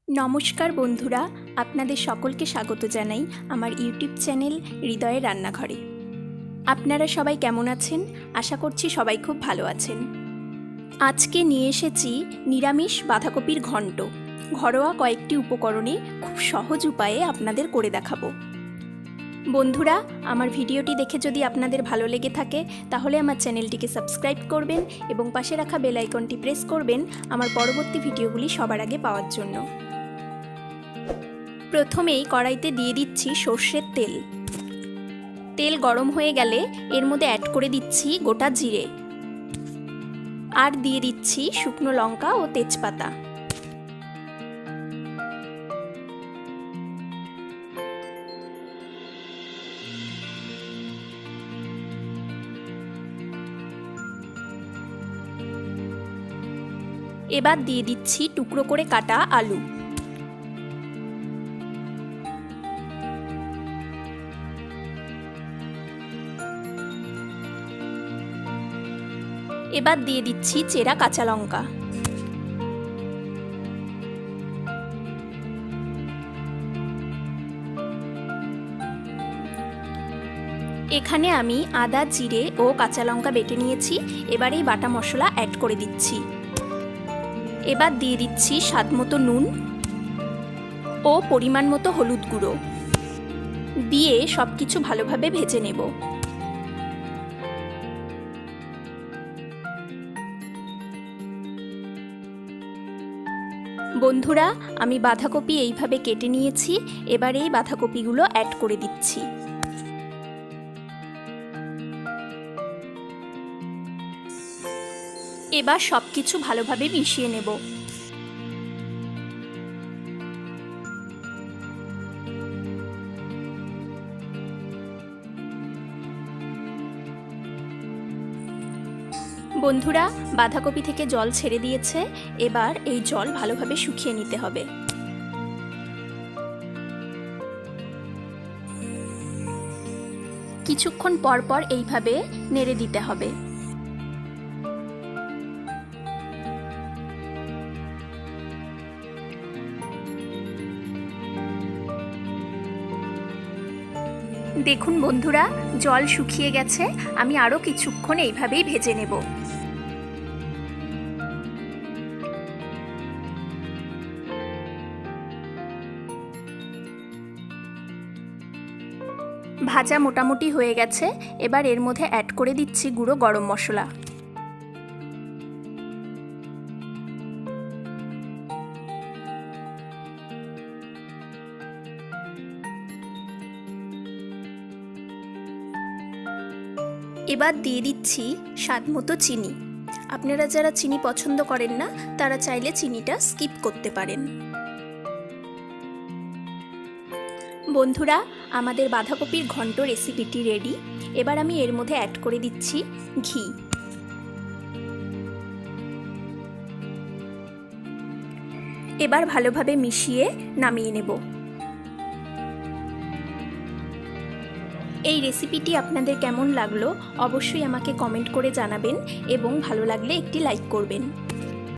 নমস্কার বন্ধুরা, আপনাদের সকলকে স্বাগত জানাই আমার ইউটিউব চ্যানেল হৃদয়ের রান্নাঘরে। আপনারা সবাই কেমন আছেন? আশা করছি সবাই খুব ভালো আছেন। আজকে নিয়ে এসেছি নিরামিষ বাঁধাকপির ঘন্ট। ঘরোয়া কয়েকটি উপকরণে খুব সহজ উপায়ে আপনাদের করে দেখাবো। বন্ধুরা, আমার ভিডিওটি দেখে যদি আপনাদের ভালো লেগে থাকে তাহলে আমার চ্যানেলটিকে সাবস্ক্রাইব করবেন এবং পাশে রাখা বেল আইকনটি প্রেস করবেন আমার পরবর্তী ভিডিওগুলি সবার আগে পাওয়ার জন্য। প্রথমেই কড়াইতে দিয়ে দিচ্ছি সর্ষের তেল। তেল গরম হয়ে গেলে এর মধ্যে অ্যাড করে দিচ্ছি গোটা জিরে, আর দিয়ে দিচ্ছি শুকনো লঙ্কা ও তেজপাতা। এবার দিয়ে দিচ্ছি টুকরো করে কাটা আলু। এবার দিয়ে দিচ্ছি চেরা কাঁচা লঙ্কা। এখানে আমি আদা, জিরে ও কাঁচা লঙ্কা বেটে নিয়েছি। এবার এই বাটা মশলা অ্যাড করে দিচ্ছি। এবার দিয়ে দিচ্ছি স্বাদমতো নুন ও পরিমাণ মতো হলুদ গুঁড়ো দিয়ে সবকিছু ভালোভাবে ভেজে নেব। বন্ধুরা, আমি বাঁধাকপি এইভাবে কেটে নিয়েছি। এবার এই বাঁধাকপিগুলো অ্যাড করে দিচ্ছি। এবার সবকিছু ভালোভাবে মিশিয়ে নেব। বন্ধুরা, বাঁধাকপি থেকে জল ছেড়ে দিয়েছে। এবার এই জল ভালোভাবে শুকিয়ে নিতে হবে। কিছুক্ষণ পর পর এইভাবে নেড়ে দিতে হবে। দেখুন বন্ধুরা, জল শুকিয়ে গেছে। আমি আরও কিছুক্ষণ এইভাবেই ভেজে নেব। ভাজা মোটামুটি হয়ে গেছে। এবার এর মধ্যে অ্যাড করে দিচ্ছি গুঁড়ো গরম মশলা। এবার দিয়ে দিচ্ছি স্বাদমতো চিনি। আপনারা যারা চিনি পছন্দ করেন না তারা চাইলে চিনিটা স্কিপ করতে পারেন। বন্ধুরা, আমাদের বাঁধাকপির ঘন্ট রেসিপিটি রেডি। এবার আমি এর মধ্যে অ্যাড করে দিচ্ছি ঘি। এবার ভালোভাবে মিশিয়ে নামিয়ে নেব। এই রেসিপিটি আপনাদের কেমন লাগলো অবশ্যই আমাকে কমেন্ট করে জানাবেন এবং ভালো লাগলে একটি লাইক করবেন।